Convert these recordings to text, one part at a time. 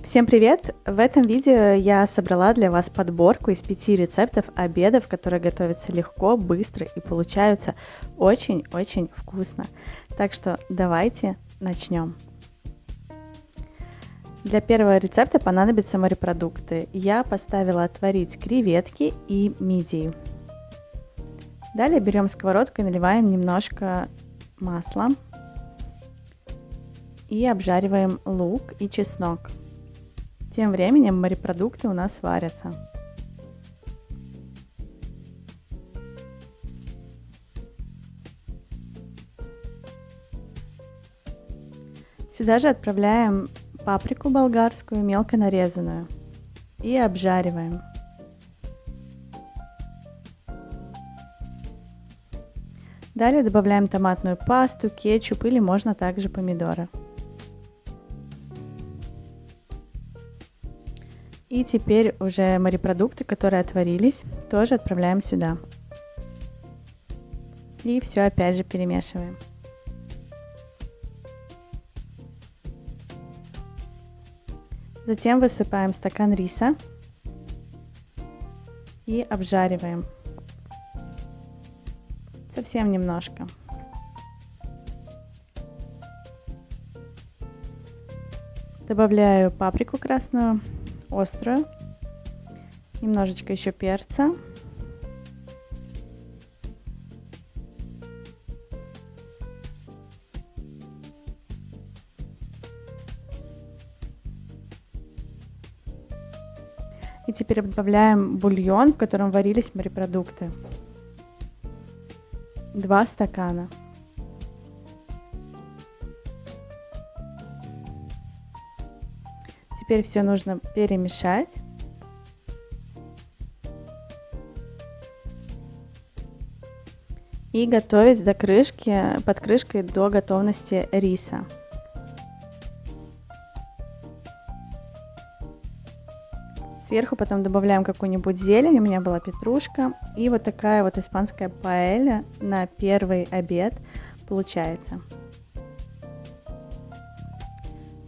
Всем привет! В этом видео я собрала для вас подборку из 5 рецептов обедов, которые готовятся легко, быстро и получаются очень-очень вкусно. Так что давайте начнем. Для первого рецепта понадобятся морепродукты. Я поставила отварить креветки и мидии. Далее берем сковородку и наливаем немножко масла. И обжариваем лук и чеснок. Тем временем морепродукты у нас варятся. Сюда же отправляем паприку болгарскую, мелко нарезанную, и обжариваем. Далее добавляем томатную пасту, кетчуп или можно также помидоры. И теперь уже морепродукты, которые отварились, тоже отправляем сюда. И все опять же перемешиваем. Затем высыпаем стакан риса и обжариваем. Совсем немножко. Добавляю паприку красную, острую, немножечко еще перца. И теперь добавляем бульон, в котором варились морепродукты. 2 стакана. Теперь все нужно перемешать. И готовить до крышки, под крышкой до готовности риса. Сверху потом добавляем какую-нибудь зелень, у меня была петрушка. И вот такая вот испанская паэлья на первый обед получается.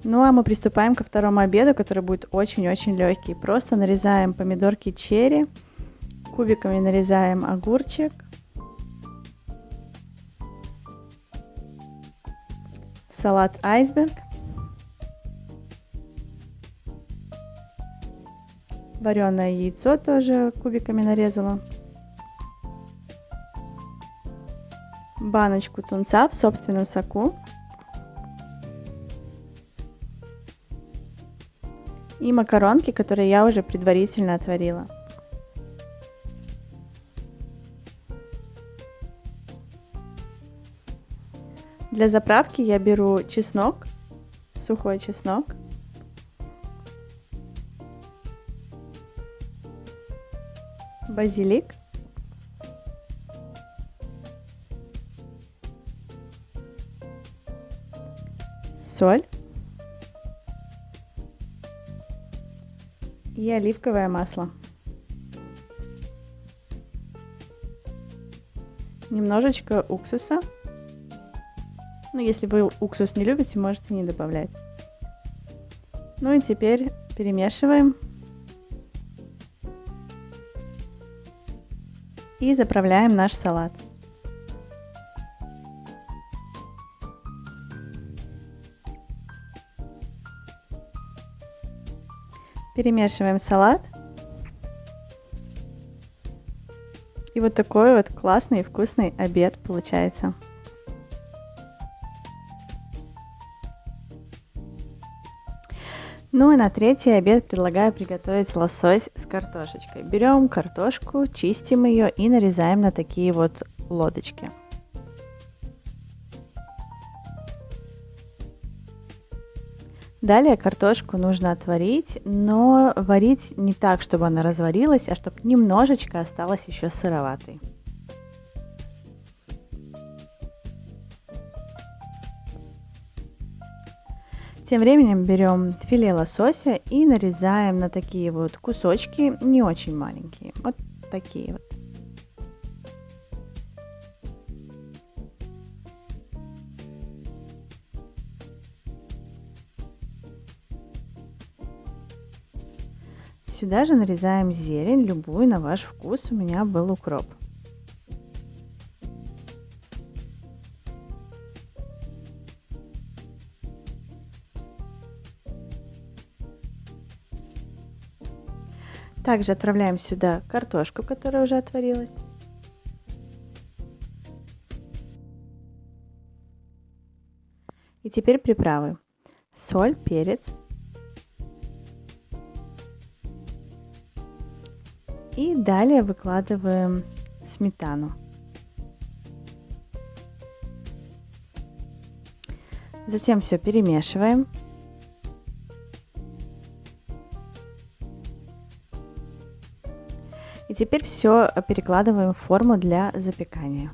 Ну а мы приступаем ко второму обеду, который будет очень-очень легкий. Просто нарезаем помидорки черри, кубиками нарезаем огурчик, салат айсберг, вареное яйцо тоже кубиками нарезала, баночку тунца в собственном соку и макаронки, которые я уже предварительно отварила. Для заправки я беру чеснок, сухой чеснок, базилик, соль и оливковое масло. Немножечко уксуса. Ну, если вы уксус не любите, можете не добавлять. Ну и теперь перемешиваем. И заправляем наш салат. Перемешиваем салат. И вот такой вот классный и вкусный обед получается. Ну и на третий обед предлагаю приготовить лосось с картошечкой. Берем картошку, чистим ее и нарезаем на такие вот лодочки. Далее картошку нужно отварить, но варить не так, чтобы она разварилась, а чтобы немножечко осталась еще сыроватой. Тем временем берем филе лосося и нарезаем на такие вот кусочки, не очень маленькие, вот такие вот. Сюда же нарезаем зелень, любую на ваш вкус. У меня был укроп. Также отправляем сюда картошку, которая уже отварилась. И теперь приправы. Соль, перец. И далее выкладываем сметану. Затем все перемешиваем. И теперь все перекладываем в форму для запекания.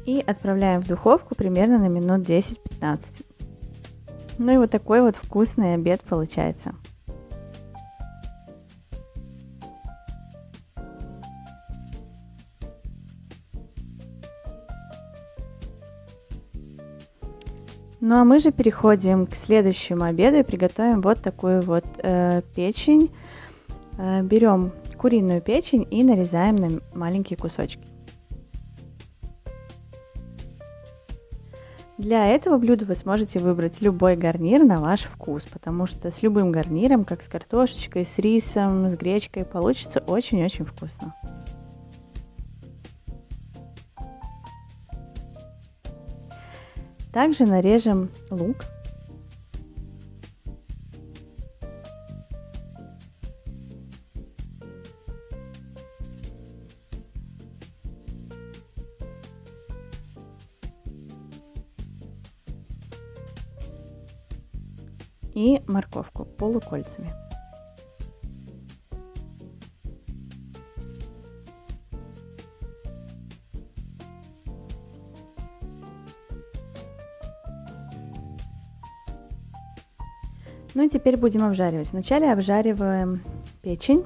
И отправляем в духовку примерно на минут 10-15. Ну и вот такой вот вкусный обед получается. Ну а мы же переходим к следующему обеду и приготовим вот такую вот печень. Берем куриную печень и нарезаем на маленькие кусочки. Для этого блюда вы сможете выбрать любой гарнир на ваш вкус, потому что с любым гарниром, как с картошечкой, с рисом, с гречкой, получится очень-очень вкусно. Также нарежем лук. И морковку полукольцами. Ну и теперь будем обжаривать. Вначале обжариваем печень.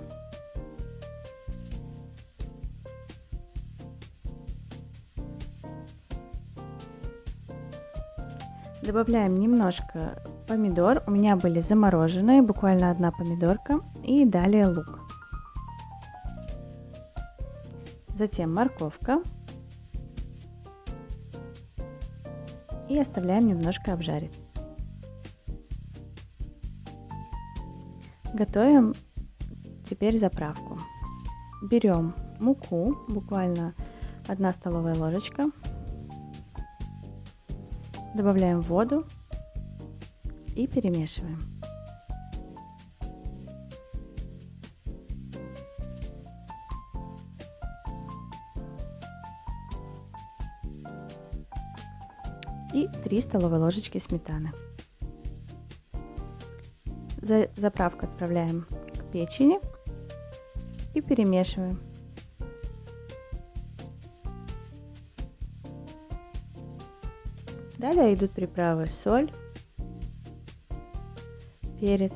Добавляем немножко помидор. У меня были замороженные, буквально одна помидорка. И далее лук. Затем морковка. И оставляем немножко обжарить. Готовим теперь заправку. Берем муку, буквально 1 столовая ложечка. Добавляем воду и перемешиваем. И 3 столовые ложечки сметаны. Заправку отправляем к печени и перемешиваем. Далее идут приправы: соль, перец,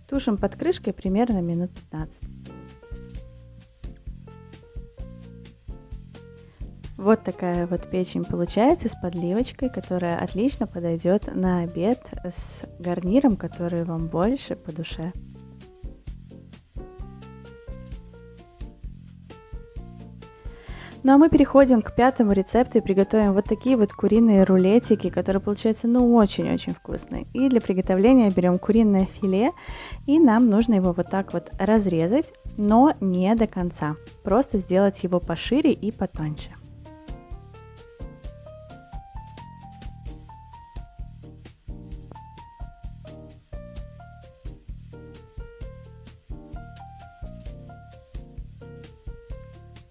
тушим под крышкой примерно минут 15. Вот такая вот печень получается с подливочкой, которая отлично подойдет на обед с гарниром, который вам больше по душе. Ну а мы переходим к 5-му рецепту и приготовим вот такие вот куриные рулетики, которые получаются ну очень-очень вкусные. И для приготовления берем куриное филе, и нам нужно его вот так вот разрезать, но не до конца. Просто сделать его пошире и потоньше.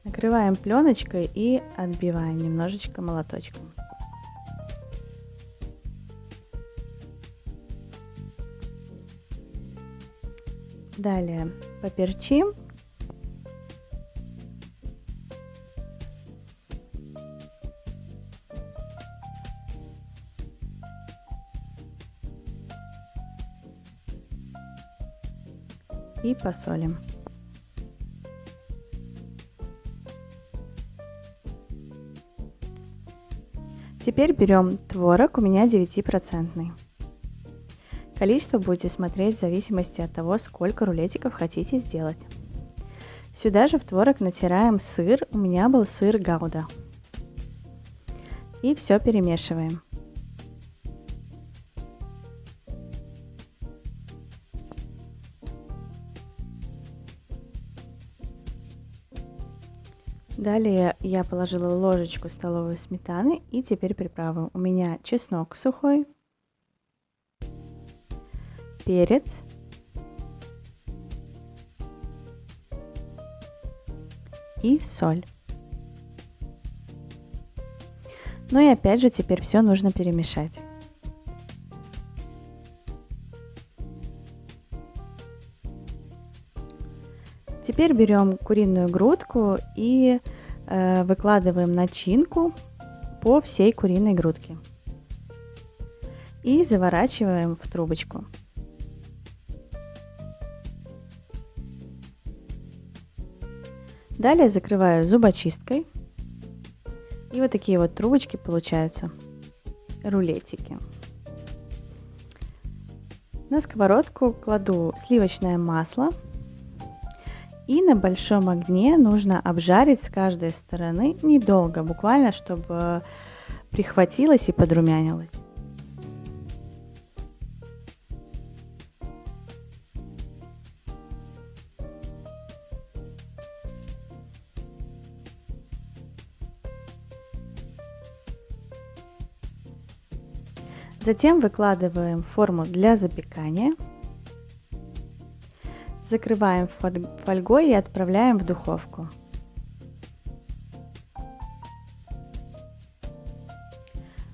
Накрываем пленочкой и отбиваем немножечко молоточком. Далее поперчим и посолим. Теперь берем творог, у меня 9%. Количество будете смотреть в зависимости от того, сколько рулетиков хотите сделать. Сюда же в творог натираем сыр, у меня был сыр гауда. И все перемешиваем. Далее я положила ложечку столовой сметаны и теперь приправы. У меня чеснок сухой, перец, и соль. Ну и опять же теперь все нужно перемешать. Теперь берем куриную грудку и выкладываем начинку по всей куриной грудке. И заворачиваем в трубочку. Далее закрываю зубочисткой. И вот такие вот трубочки получаются. Рулетики. На сковородку кладу сливочное масло. И на большом огне нужно обжарить с каждой стороны недолго, буквально, чтобы прихватилось и подрумянилось. Затем выкладываем в форму для запекания. Закрываем фольгой и отправляем в духовку.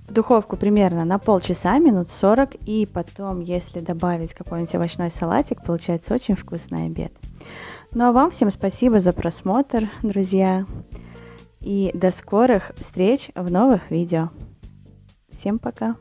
В духовку примерно на полчаса, минут 40, и потом, если добавить какой-нибудь овощной салатик, получается очень вкусный обед. Ну а вам всем спасибо за просмотр, друзья, и до скорых встреч в новых видео. Всем пока!